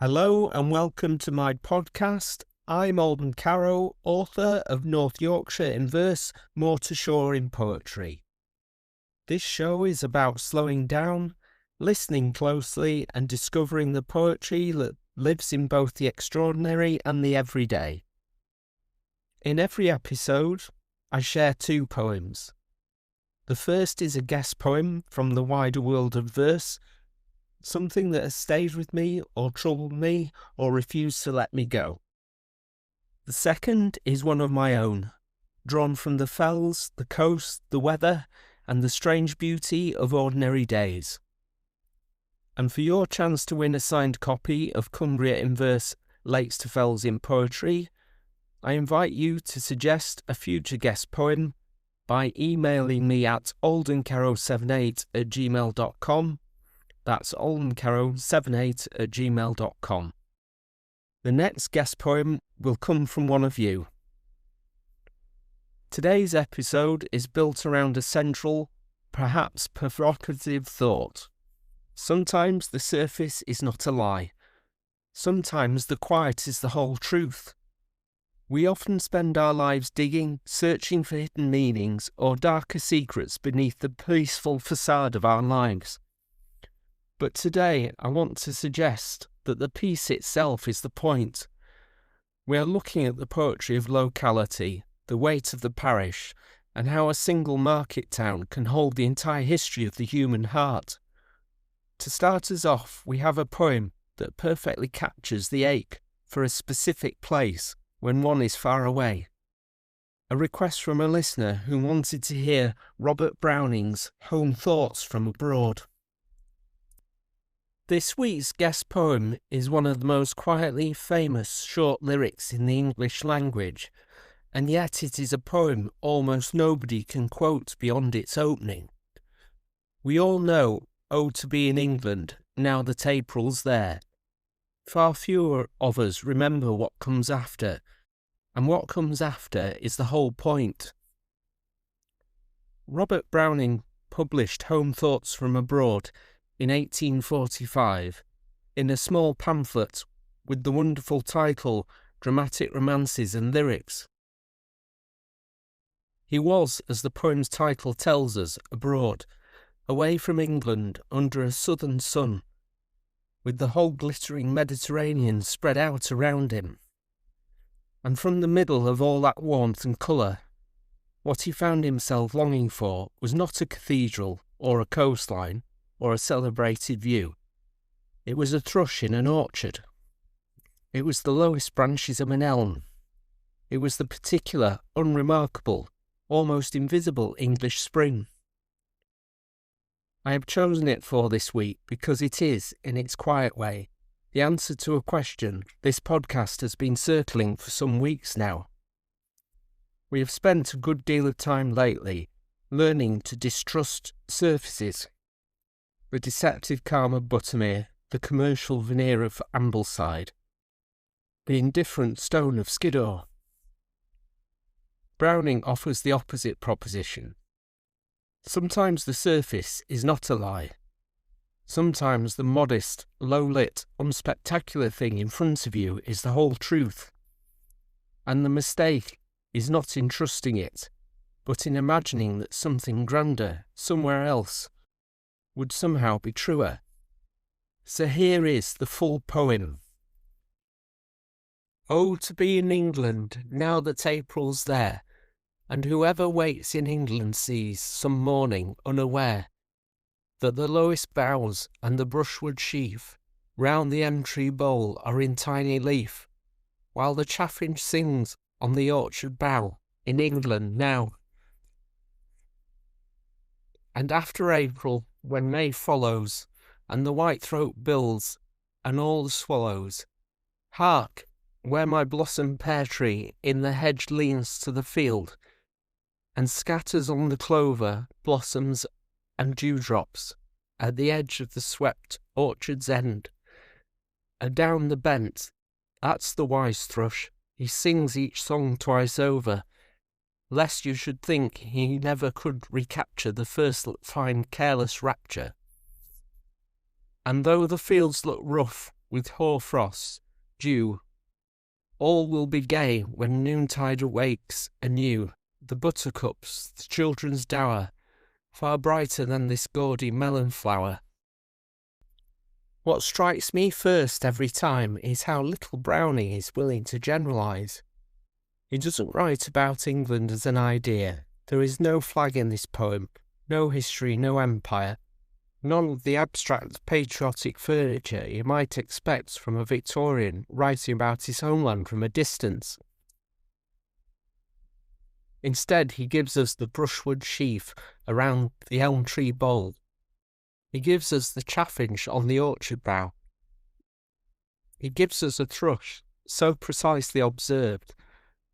Hello and welcome to my podcast. I'm Alden Carrow, author of North Yorkshire in Verse, More to Shore in Poetry. This show is about slowing down, listening closely and discovering the poetry that lives in both the extraordinary and the everyday. In every episode, I share two poems. The first is a guest poem from the wider world of verse, something that has stayed with me or troubled me or refused to let me go. The second is one of my own, drawn from the fells, the coast, the weather, and the strange beauty of ordinary days. And for your chance to win a signed copy of Cumbria in Verse, Lakes to Fells in Poetry, I invite you to suggest a future guest poem by emailing me at aldencarrow78@gmail.com. That's aldencarrow78@gmail.com. The next guest poem will come from one of you. Today's episode is built around a central, perhaps provocative thought. Sometimes the surface is not a lie. Sometimes the quiet is the whole truth. We often spend our lives digging, searching for hidden meanings or darker secrets beneath the peaceful facade of our lives. But today I want to suggest that the peace itself is the point. We are looking at the poetry of locality, the weight of the parish, and how a single market town can hold the entire history of the human heart. To start us off, we have a poem that perfectly captures the ache for a specific place when one is far away. A request from a listener who wanted to hear Robert Browning's Home Thoughts from Abroad. This week's guest poem is one of the most quietly famous short lyrics in the English language, and yet it is a poem almost nobody can quote beyond its opening. We all know "Oh, to be in England, now that April's there." Far fewer of us remember what comes after, and what comes after is the whole point. Robert Browning published Home Thoughts from Abroad in 1845 in a small pamphlet with the wonderful title Dramatic Romances and Lyrics. He was, as the poem's title tells us, abroad, away from England under a southern sun, with the whole glittering Mediterranean spread out around him. And from the middle of all that warmth and colour, what he found himself longing for was not a cathedral or a coastline or a celebrated view. It was a thrush in an orchard. It was the lowest branches of an elm. It was the particular, unremarkable, almost invisible English spring. I have chosen it for this week because it is, in its quiet way, the answer to a question this podcast has been circling for some weeks now. We have spent a good deal of time lately learning to distrust surfaces. The deceptive calm of Buttermere, the commercial veneer of Ambleside, the indifferent stone of Skiddaw. Browning offers the opposite proposition. Sometimes the surface is not a lie. Sometimes the modest, low-lit, unspectacular thing in front of you is the whole truth. And the mistake is not in trusting it, but in imagining that something grander, somewhere else, would somehow be truer. So here is the full poem. Oh, to be in England, now that April's there, and whoever waits in England sees, some morning, unaware, that the lowest boughs and the brushwood sheaf round the elm-tree bole are in tiny leaf, while the chaffinch sings on the orchard bough in England now. And after April, when May follows, and the whitethroat bills, and all the swallows, hark, where my blossom pear-tree in the hedge leans to the field, and scatters on the clover blossoms and dewdrops at the edge of the swept orchard's end. Adown the bent, that's the wise thrush, he sings each song twice over, lest you should think he never could recapture the first fine careless rapture. And though the fields look rough with hoar-frost, dew. All will be gay when noontide awakes anew. The buttercups, the children's dower, far brighter than this gaudy melon flower. What strikes me first every time is how little Browning is willing to generalise. He doesn't write about England as an idea. There is no flag in this poem, no history, no empire, none of the abstract patriotic furniture you might expect from a Victorian writing about his homeland from a distance. Instead, he gives us the brushwood sheaf around the elm tree bole. He gives us the chaffinch on the orchard bough. He gives us a thrush so precisely observed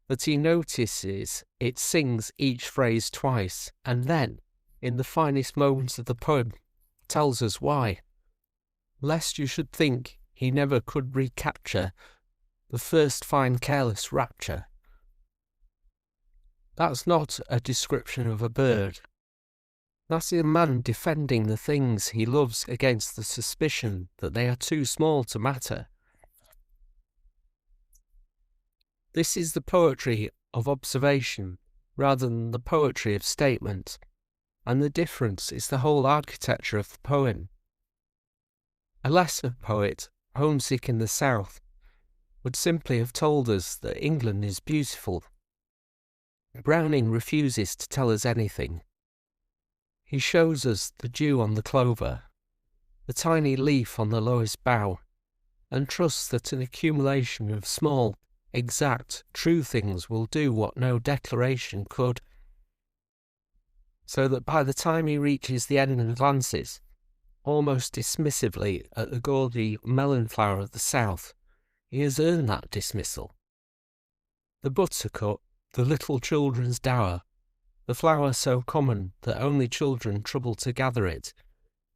that he notices it sings each phrase twice, and then, in the finest moments of the poem, tells us why, lest you should think he never could recapture the first fine careless rapture. That's not a description of a bird. That's a man defending the things he loves against the suspicion that they are too small to matter. This is the poetry of observation rather than the poetry of statement, and the difference is the whole architecture of the poem. A lesser poet, homesick in the south, would simply have told us that England is beautiful. Browning refuses to tell us anything. He shows us the dew on the clover, the tiny leaf on the lowest bough, and trusts that an accumulation of small, exact, true things will do what no declaration could. So that by the time he reaches the end and glances, almost dismissively, at the gaudy melon flower of the south, he has earned that dismissal. The buttercup, the little children's dower, the flower so common that only children trouble to gather it,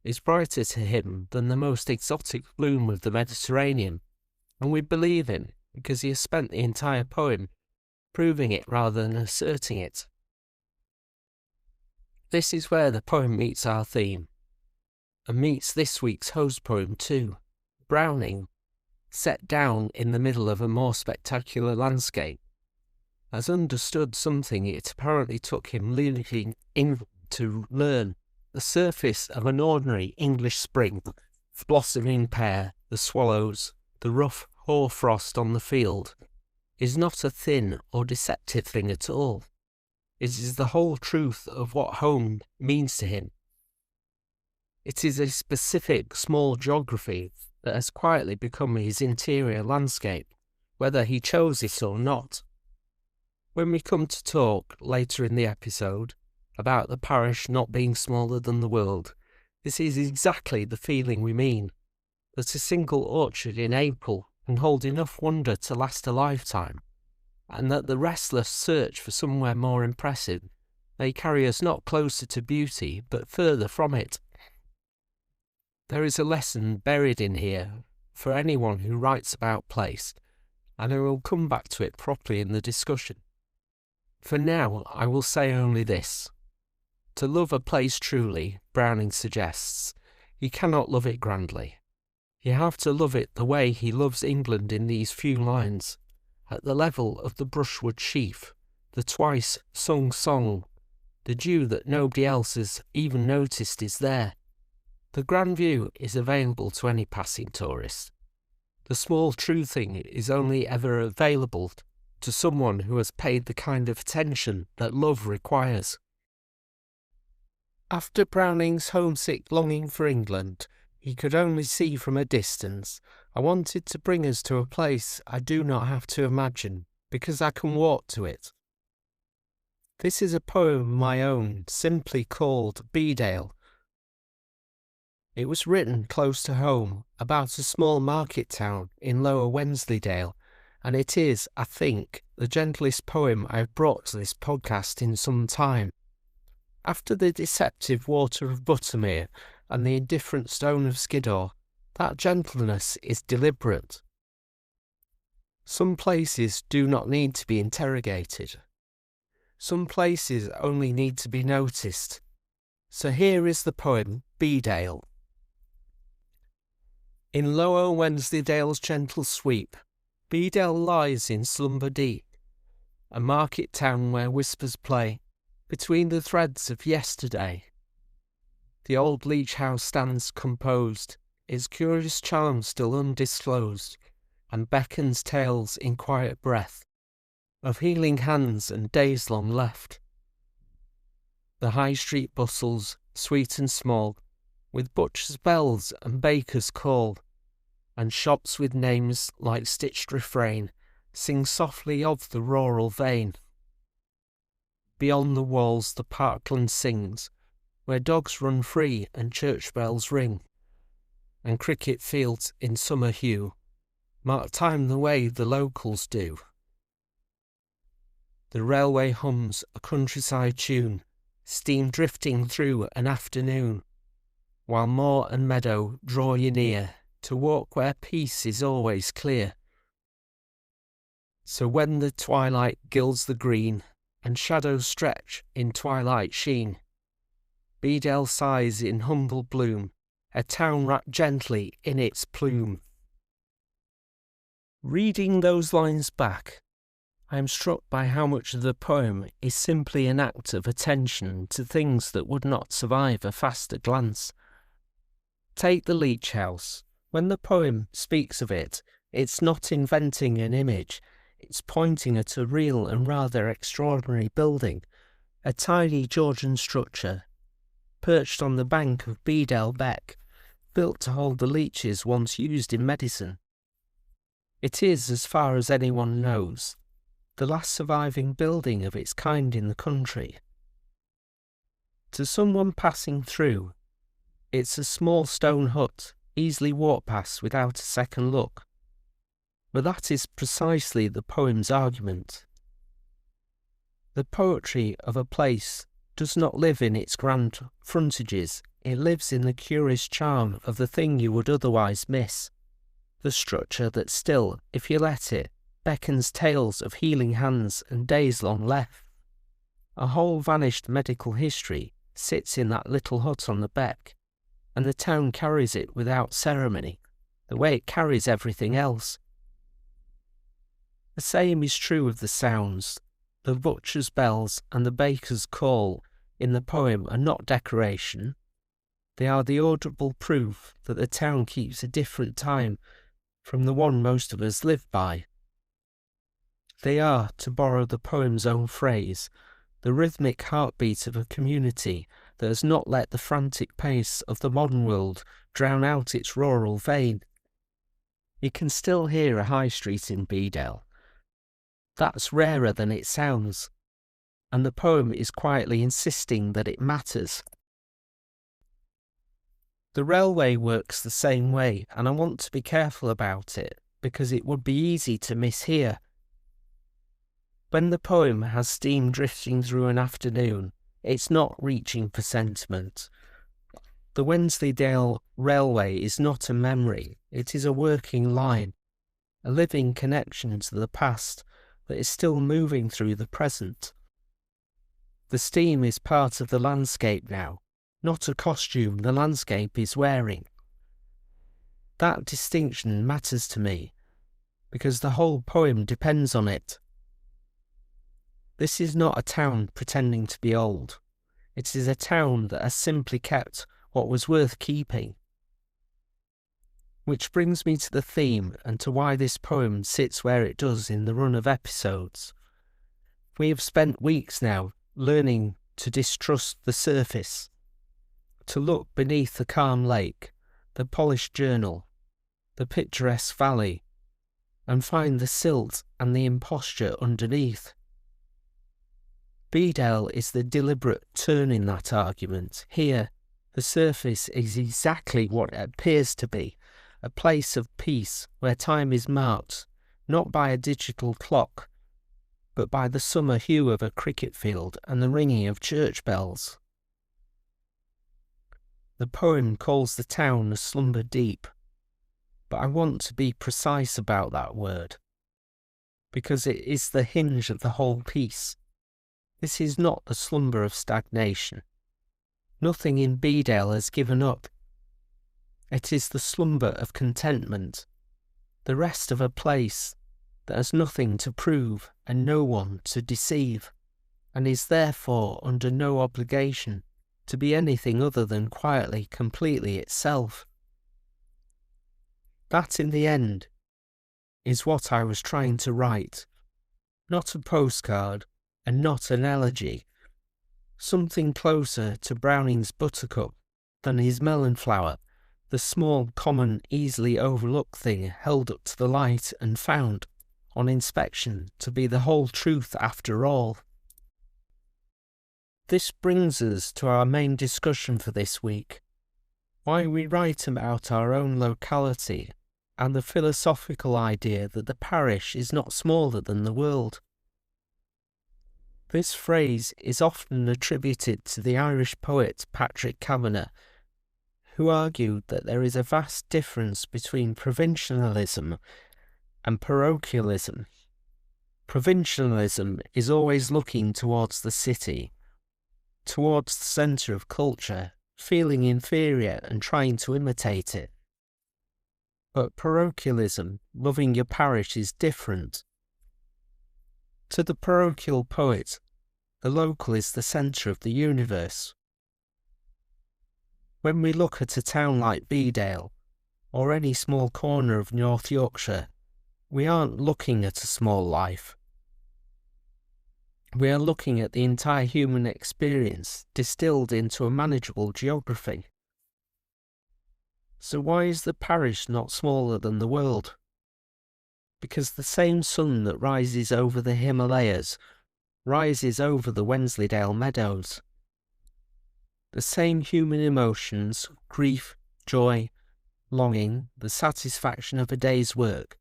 is brighter to him than the most exotic bloom of the Mediterranean, and we believe him because he has spent the entire poem proving it rather than asserting it. This is where the poem meets our theme, and meets this week's host poem too. Browning, set down in the middle of a more spectacular landscape, has understood something it apparently took him leaving England to learn. The surface of an ordinary English spring, the blossoming pear, the swallows, the rough hoar-frost on the field, is not a thin or deceptive thing at all. It is the whole truth of what home means to him. It is a specific small geography that has quietly become his interior landscape, whether he chose it or not. When we come to talk later in the episode about the parish not being smaller than the world, this is exactly the feeling we mean, that a single orchard in April can hold enough wonder to last a lifetime, and that the restless search for somewhere more impressive may carry us not closer to beauty, but further from it. There is a lesson buried in here for anyone who writes about place, and I will come back to it properly in the discussion. For now, I will say only this. To love a place truly, Browning suggests, you cannot love it grandly. You have to love it the way he loves England in these few lines, at the level of the brushwood sheaf, the twice sung song, the dew that nobody else has even noticed is there. The grand view is available to any passing tourist. The small true thing is only ever available to someone who has paid the kind of attention that love requires. After Browning's homesick longing for England, he could only see from a distance, I wanted to bring us to a place I do not have to imagine, because I can walk to it. This is a poem of my own, simply called Bedale. It was written close to home, about a small market town in Lower Wensleydale, and it is, I think, the gentlest poem I have brought to this podcast in some time. After the deceptive water of Buttermere and the indifferent stone of Skiddaw, that gentleness is deliberate. Some places do not need to be interrogated. Some places only need to be noticed. So here is the poem, Bedale. In lower Wensleydale's gentle sweep, Bedale lies in slumber deep, a market town where whispers play between the threads of yesterday. The old leech house stands composed, its curious charm still undisclosed, and beckons tales in quiet breath of healing hands and days long left. The high street bustles, sweet and small, with butchers' bells and bakers' call, and shops with names like stitched refrain sing softly of the rural vein. Beyond the walls the parkland sings, where dogs run free and church bells ring, and cricket fields in summer hue mark time the way the locals do. The railway hums a countryside tune, steam drifting through an afternoon, while moor and meadow draw you near to walk where peace is always clear. So when the twilight gilds the green, and shadows stretch in twilight sheen, Bedale sighs in humble bloom, a town wrapped gently in its plume. Reading those lines back, I am struck by how much of the poem is simply an act of attention to things that would not survive a faster glance. Take the leech house. When the poem speaks of it, it's not inventing an image, it's pointing at a real and rather extraordinary building, a tiny Georgian structure, perched on the bank of Bedale Beck, built to hold the leeches once used in medicine. It is, as far as anyone knows, the last surviving building of its kind in the country. To someone passing through, it's a small stone hut, easily walked past without a second look. But that is precisely the poem's argument. The poetry of a place does not live in its grand frontages, it lives in the curious charm of the thing you would otherwise miss, the structure that still, if you let it, beckons tales of healing hands and days long left. A whole vanished medical history sits in that little hut on the beck, and the town carries it without ceremony, the way it carries everything else. The same is true of the sounds. The butcher's bells and the baker's call in the poem are not decoration. They are the audible proof that the town keeps a different time from the one most of us live by. They are, to borrow the poem's own phrase, the rhythmic heartbeat of a community that has not let the frantic pace of the modern world drown out its rural vein. You can still hear a high street in Bedale. That's rarer than it sounds, and the poem is quietly insisting that it matters. The railway works the same way, and I want to be careful about it, because it would be easy to mishear. When the poem has steam drifting through an afternoon, it's not reaching for sentiment. The Wensleydale Railway is not a memory, it is a working line, a living connection to the past that is still moving through the present. The steam is part of the landscape now, not a costume the landscape is wearing. That distinction matters to me, because the whole poem depends on it. This is not a town pretending to be old. It is a town that has simply kept what was worth keeping. Which brings me to the theme and to why this poem sits where it does in the run of episodes. We have spent weeks now learning to distrust the surface, to look beneath the calm lake, the polished journal, the picturesque valley, and find the silt and the imposture underneath. Bedale is the deliberate turn in that argument. Here, the surface is exactly what it appears to be, a place of peace where time is marked, not by a digital clock, but by the summer hue of a cricket field and the ringing of church bells. The poem calls the town a slumber deep, but I want to be precise about that word, because it is the hinge of the whole piece. This is not the slumber of stagnation. Nothing in Bedale has given up. It is the slumber of contentment, the rest of a place that has nothing to prove and no one to deceive, and is therefore under no obligation to be anything other than quietly, completely itself. That, in the end, is what I was trying to write. Not a postcard, and not an elegy. Something closer to Browning's Buttercup than his melon flower, the small, common, easily overlooked thing held up to the light and found, on inspection, to be the whole truth after all. This brings us to our main discussion for this week: why we write about our own locality, and the philosophical idea that the parish is not smaller than the world. This phrase is often attributed to the Irish poet Patrick Kavanagh, who argued that there is a vast difference between provincialism and parochialism. Provincialism is always looking towards the city, towards the centre of culture, feeling inferior and trying to imitate it. But parochialism, loving your parish, is different. To the parochial poet, the local is the centre of the universe. When we look at a town like Bedale, or any small corner of North Yorkshire, we aren't looking at a small life. We are looking at the entire human experience distilled into a manageable geography. So why is the parish not smaller than the world? Because the same sun that rises over the Himalayas rises over the Wensleydale meadows. The same human emotions, grief, joy, longing, the satisfaction of a day's work,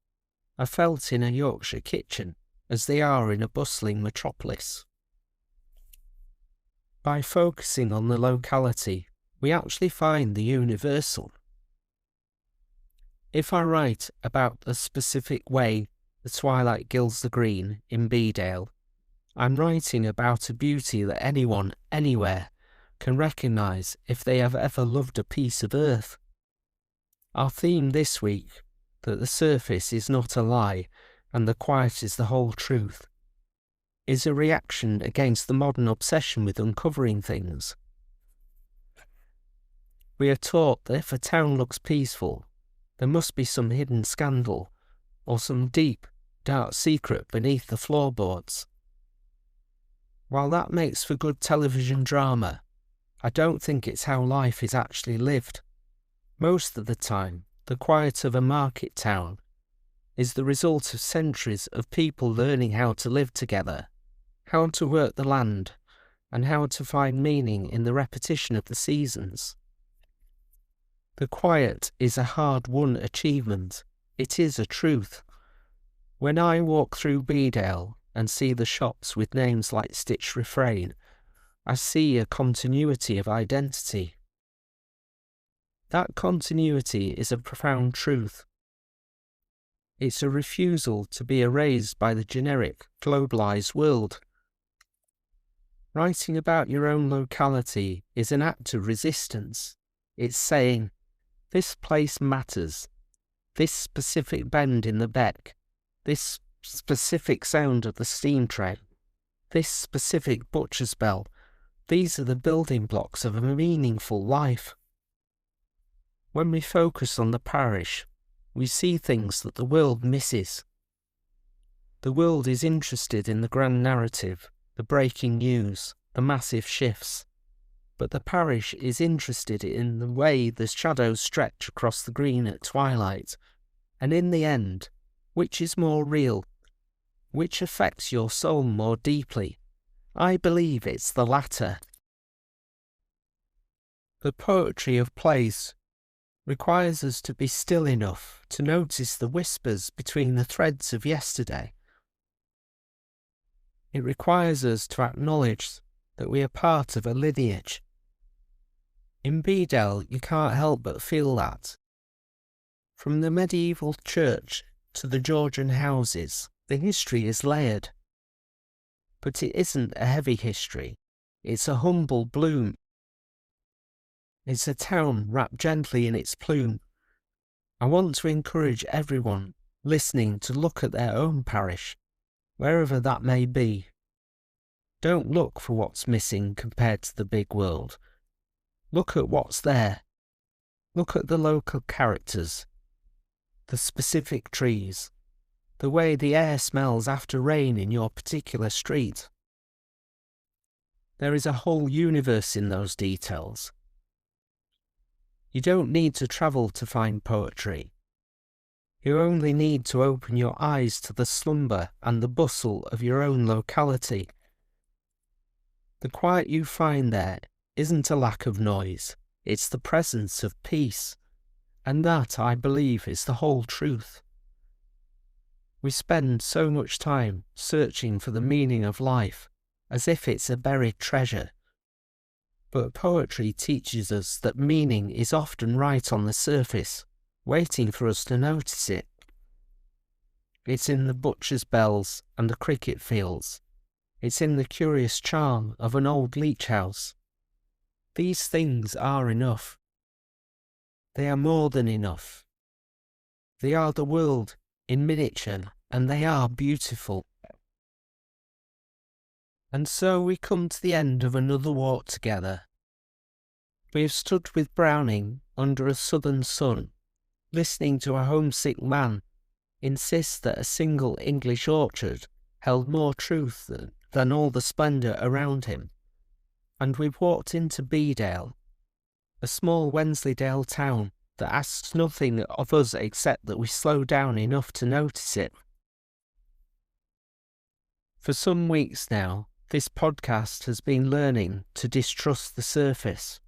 are felt in a Yorkshire kitchen as they are in a bustling metropolis. By focusing on the locality, we actually find the universal. If I write about the specific way the twilight gilds the green in Bedale, I'm writing about a beauty that anyone, anywhere, can recognise if they have ever loved a piece of earth. Our theme this week, that the surface is not a lie and the quiet is the whole truth, is a reaction against the modern obsession with uncovering things. We are taught that if a town looks peaceful, there must be some hidden scandal, or some deep, dark secret beneath the floorboards. While that makes for good television drama, I don't think it's how life is actually lived. Most of the time, the quiet of a market town is the result of centuries of people learning how to live together, how to work the land, and how to find meaning in the repetition of the seasons. The quiet is a hard-won achievement. It is a truth. When I walk through Bedale and see the shops with names like Stitch Refrain, I see a continuity of identity. That continuity is a profound truth. It's a refusal to be erased by the generic, globalised world. Writing about your own locality is an act of resistance. It's saying, this place matters. This specific bend in the beck, this specific sound of the steam train, this specific butcher's bell, these are the building blocks of a meaningful life. When we focus on the parish, we see things that the world misses. The world is interested in the grand narrative, the breaking news, the massive shifts. But the parish is interested in the way the shadows stretch across the green at twilight, and in the end, which is more real? Which affects your soul more deeply? I believe it's the latter. The poetry of place requires us to be still enough to notice the whispers between the threads of yesterday. It requires us to acknowledge that we are part of a lineage. In Bedale, you can't help but feel that. From the medieval church to the Georgian houses, the history is layered. But it isn't a heavy history, it's a humble bloom. It's a town wrapped gently in its plume. I want to encourage everyone listening to look at their own parish, wherever that may be. Don't look for what's missing compared to the big world. Look at what's there. Look at the local characters, the specific trees, the way the air smells after rain in your particular street. There is a whole universe in those details. You don't need to travel to find poetry. You only need to open your eyes to the slumber and the bustle of your own locality. The quiet you find there isn't a lack of noise, it's the presence of peace, and that, I believe, is the whole truth. We spend so much time searching for the meaning of life, as if it's a buried treasure. But poetry teaches us that meaning is often right on the surface, waiting for us to notice it. It's in the butcher's bells and the cricket fields. It's in the curious charm of an old leech house. These things are enough. They are more than enough. They are the world in miniature, and they are beautiful. And so we come to the end of another walk together. We have stood with Browning under a southern sun, listening to a homesick man insist that a single English orchard held more truth than all the splendour around him. And we've walked into Bedale, a small Wensleydale town that asks nothing of us except that we slow down enough to notice it. For some weeks now, this podcast has been learning to distrust the surface.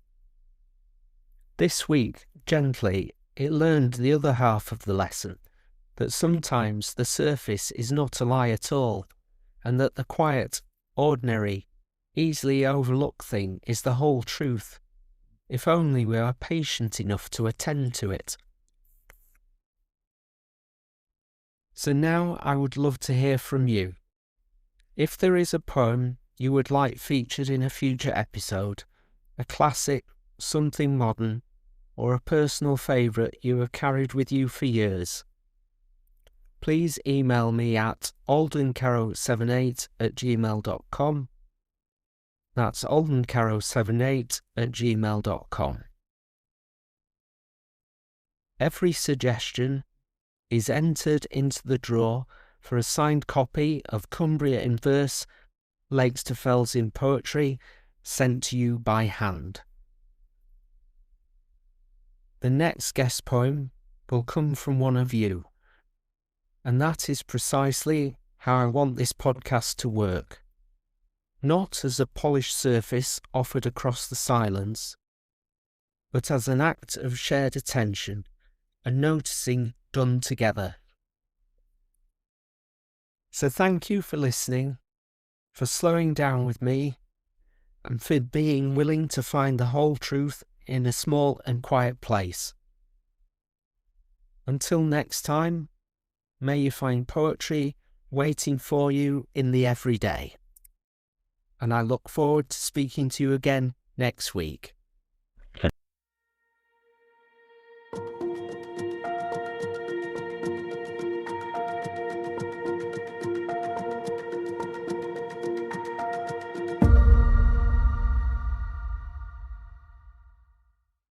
This week, gently, it learned the other half of the lesson, that sometimes the surface is not a lie at all, and that the quiet, ordinary, easily overlooked thing is the whole truth, if only we are patient enough to attend to it. So now I would love to hear from you. If there is a poem you would like featured in a future episode, a classic, something modern, or a personal favourite you have carried with you for years, please email me at aldencarrow78@gmail.com. That's aldencarrow78@gmail.com. Every suggestion is entered into the draw for a signed copy of Cumbria in Verse, Lakes to Fells in Poetry, sent to you by hand. The next guest poem will come from one of you, and that is precisely how I want this podcast to work. Not as a polished surface offered across the silence, but as an act of shared attention and noticing done together. So thank you for listening, for slowing down with me, and for being willing to find the whole truth in a small and quiet place. Until next time, may you find poetry waiting for you in the everyday. And I look forward to speaking to you again next week.